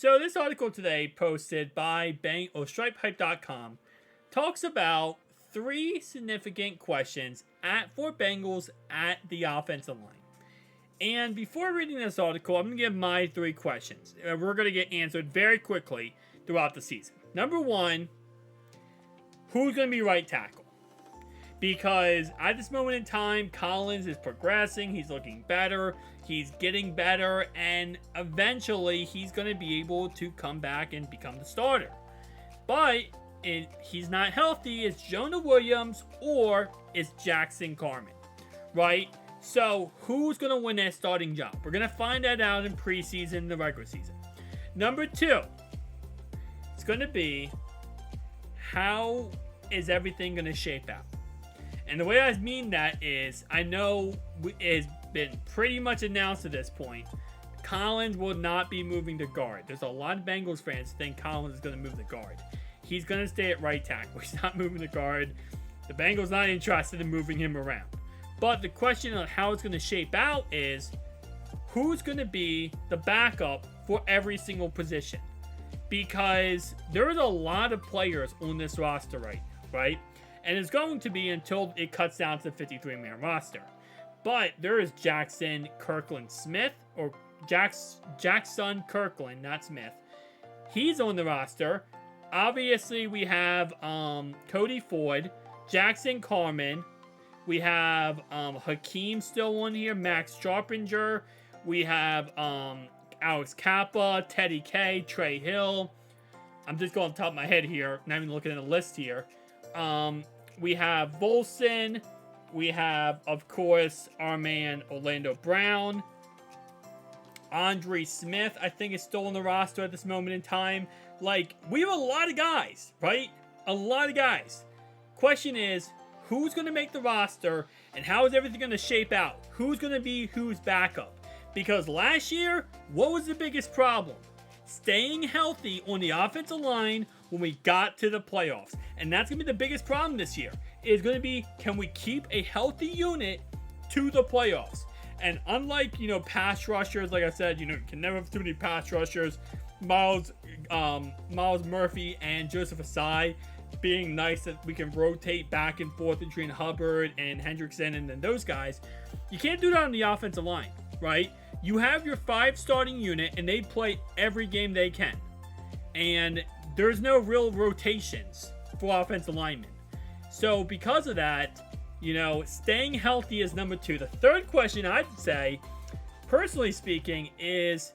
So this article today, posted by StripeHype.com, talks about three significant questions for Bengals at the offensive line. And before reading this article, I'm going to give my three questions. We're going to get answered very quickly throughout the season. Number one, who's going to be right tackle? Because at this moment in time, Collins is progressing. He's looking better. He's getting better. And eventually, he's going to be able to come back and become the starter. But he's not healthy. It's Jonah Williams or it's Jackson Carman, right? So, who's going to win that starting job? We're going to find that out in preseason, the regular season. Number two, it's going to be, how is everything going to shape out? And the way I mean that is, I know it's been pretty much announced at this point, Collins will not be moving to guard. There's a lot of Bengals fans think Collins is going to move to guard. He's going to stay at right tackle. He's not moving to guard. The Bengals not interested in moving him around. But the question on how it's going to shape out is, who's going to be the backup for every single position? Because there is a lot of players on this roster right? And it's going to be until it cuts down to the 53-man roster. But there is Jackson Kirkland Smith, or Jackson Kirkland, not Smith. He's on the roster. Obviously, we have Cody Ford, Jackson Carman. We have Hakeem still on here, Max Sharpinger. We have Alex Kappa, Teddy K, Trey Hill. I'm just going off the top of my head here, not even looking at the list here. We have Volson. We have, of course, our man Orlando Brown. Andre Smith, I think, is still on the roster at this moment in time. Like, we have a lot of guys, right? A lot of guys. Question is, who's going to make the roster, and how is everything going to shape out? Who's going to be who's backup? Because last year, what was the biggest problem? Staying healthy on the offensive line when we got to the playoffs. And that's going to be the biggest problem this year. Is going to be, can we keep a healthy unit to the playoffs? And unlike, pass rushers, like I said, you can never have too many pass rushers. Miles Murphy and Joseph Asai being nice that we can rotate back and forth between Hubbard and Hendrickson and then those guys. You can't do that on the offensive line, right? You have your 5 starting unit and they play every game they can. And there's no real rotations for offensive linemen. So because of that, staying healthy is number 2. The third question I'd say, personally speaking, is,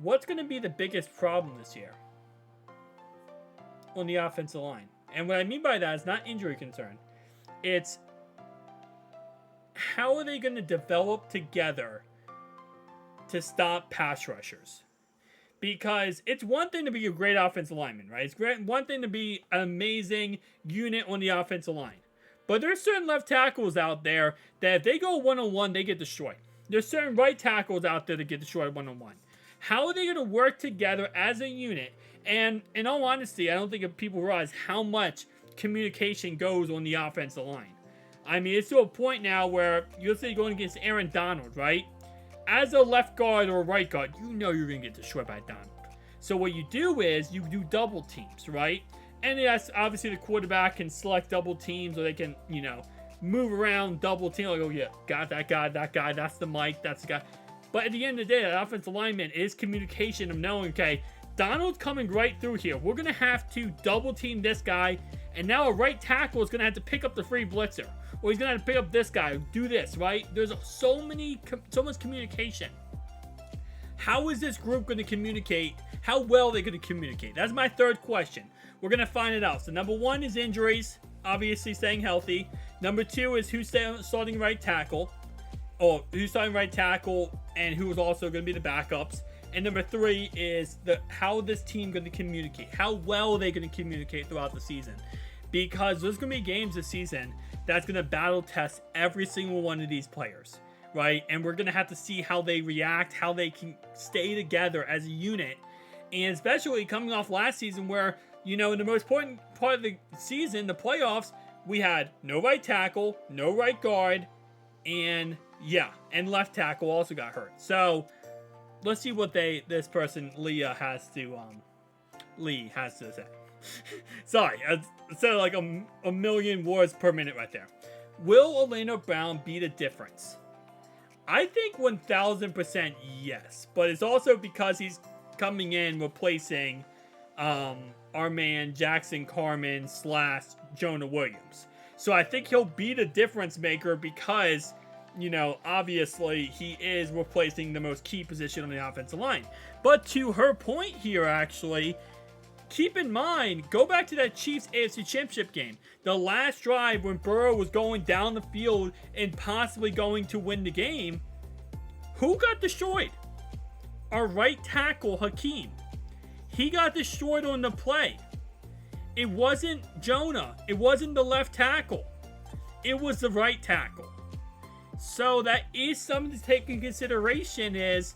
what's going to be the biggest problem this year on the offensive line? And what I mean by that is not injury concern. It's, how are they going to develop together to stop pass rushers? Because it's one thing to be a great offensive lineman, right? It's one thing to be an amazing unit on the offensive line. But there's certain left tackles out there that if they go one-on-one, they get destroyed. There's certain right tackles out there that get destroyed one-on-one. How are they going to work together as a unit? And in all honesty, I don't think people realize how much communication goes on the offensive line. I mean, it's to a point now where you'll say going against Aaron Donald, right? As a left guard or a right guard, you're going to get destroyed by Donald. So what you do is you do double teams, right? And yes, obviously the quarterback can select double teams, or they can, move around double team. Like, oh yeah, got that guy, that's the Mike, that's the guy. But at the end of the day, that offensive lineman is communication of knowing, okay, Donald's coming right through here. We're going to have to double team this guy. And now a right tackle is going to have to pick up the free blitzer. Or he's going to have to pick up this guy, do this, right? There's so much communication. How is this group going to communicate? How well are they going to communicate? That's my third question. We're going to find it out. So number 1 is injuries, obviously staying healthy. Number 2 is who's starting right tackle. Or who's starting right tackle and who is also going to be the backups. And number 3 is how this team going to communicate. How well are they going to communicate throughout the season? Because there's going to be games this season that's going to battle test every single one of these players, right? And we're going to have to see how they react, how they can stay together as a unit. And especially coming off last season where, in the most important part of the season, the playoffs, we had no right tackle, no right guard, and, Yeah, and left tackle also got hurt. So let's see what this person Lee has to say. Sorry, I said like a million words per minute right there. Will Orlando Brown be the difference? I think 1000% yes, but it's also because he's coming in replacing our man Jackson Carman / Jonah Williams. So I think he'll be the difference maker because, you know, obviously he is replacing the most key position on the offensive line. But to her point here, actually, keep in mind, go back to that Chiefs AFC Championship game. The last drive when Burrow was going down the field and possibly going to win the game, who got destroyed? Our right tackle, Hakeem. He got destroyed on the play. It wasn't Jonah. It wasn't the left tackle. It was the right tackle. So that is something to take in consideration is,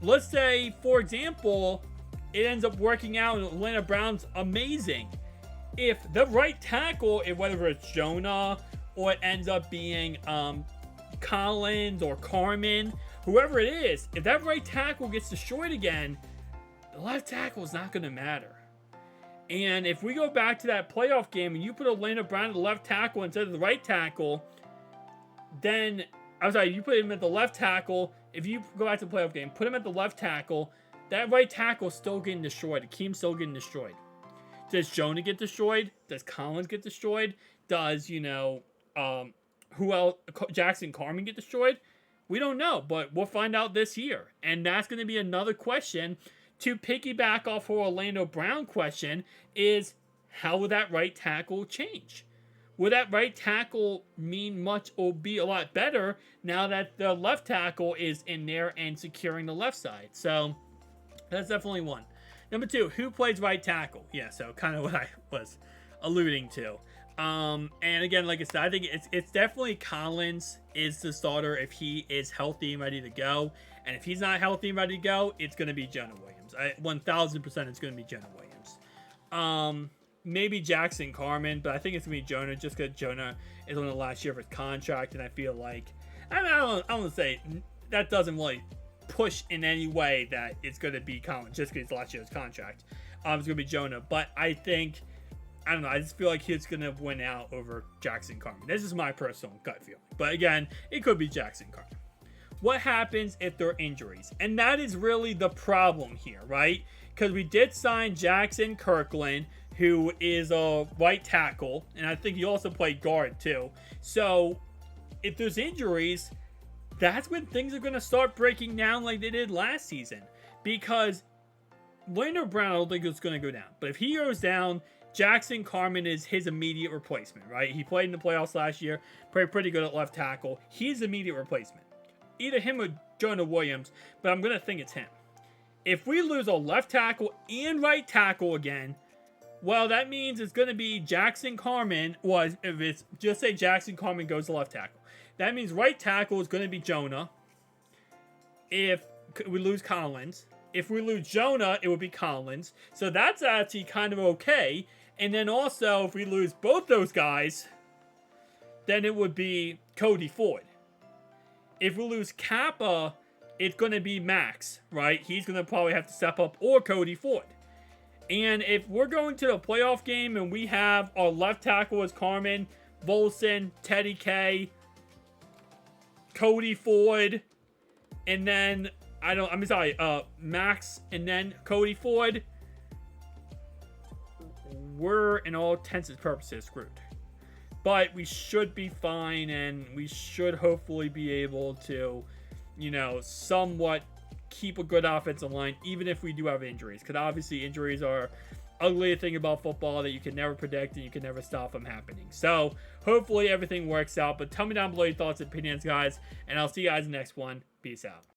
let's say, for example, it ends up working out and Atlanta Brown's amazing. If the right tackle, whether it's Jonah or it ends up being Collins or Carman, whoever it is, if that right tackle gets destroyed again, the left tackle is not going to matter. And if we go back to that playoff game and you put Orlando Brown at the left tackle instead of the right tackle, then, I'm sorry, you put him at the left tackle. If you go back to the playoff game, put him at the left tackle, that right tackle is still getting destroyed. Akeem's still getting destroyed. Does Jonah get destroyed? Does Collins get destroyed? Does, who else? Jackson Carman get destroyed? We don't know, but we'll find out this year. And that's going to be another question to piggyback off her Orlando Brown question is, how will that right tackle change? Will that right tackle mean much or be a lot better now that the left tackle is in there and securing the left side? So that's definitely one. Number two, who plays right tackle? Yeah, so kind of what I was alluding to. And again, like I said, I think it's definitely Collins is the starter if he is healthy and ready to go. And if he's not healthy and ready to go, it's going to be Jonah Williams. 1000% it's going to be Jonah Williams. Maybe Jackson Carman, but I think it's going to be Jonah just because Jonah is on the last year of his contract. And I feel like, I don't want to say that doesn't really push in any way that it's going to be Collins just because it's last year's contract. It's going to be Jonah. But I think, I don't know, I just feel like he's going to win out over Jackson Carman. This is my personal gut feeling. But again, it could be Jackson Carman. What happens if there are injuries? And that is really the problem here, right? Because we did sign Jackson Kirkland, who is a right tackle, and I think he also played guard too. So if there's injuries, that's when things are going to start breaking down like they did last season. Because Orlando Brown, I don't think it's going to go down. But if he goes down, Jackson Carman is his immediate replacement, right? He played in the playoffs last year, played pretty good at left tackle. He's immediate replacement. Either him or Jonah Williams, but I'm going to think it's him. If we lose a left tackle and right tackle again, well, that means it's going to be Jackson Carman. Well, if it's just say Jackson Carman goes to left tackle, that means right tackle is going to be Jonah. If we lose Collins, if we lose Jonah, it would be Collins. So that's actually kind of okay. And then also, if we lose both those guys, then it would be Cody Ford. If we lose Kappa, it's going to be Max, right? He's going to probably have to step up, or Cody Ford. And if we're going to the playoff game and we have our left tackle as Carman, Volson, Teddy K, Cody Ford, and then, Max, and then Cody Ford, we're, in all intents and purposes, screwed. But we should be fine, and we should hopefully be able to, somewhat keep a good offensive line, even if we do have injuries. Because obviously injuries are ugly thing about football that you can never predict and you can never stop them happening. So hopefully everything works out. But tell me down below your thoughts and opinions, guys. And I'll see you guys in the next one. Peace out.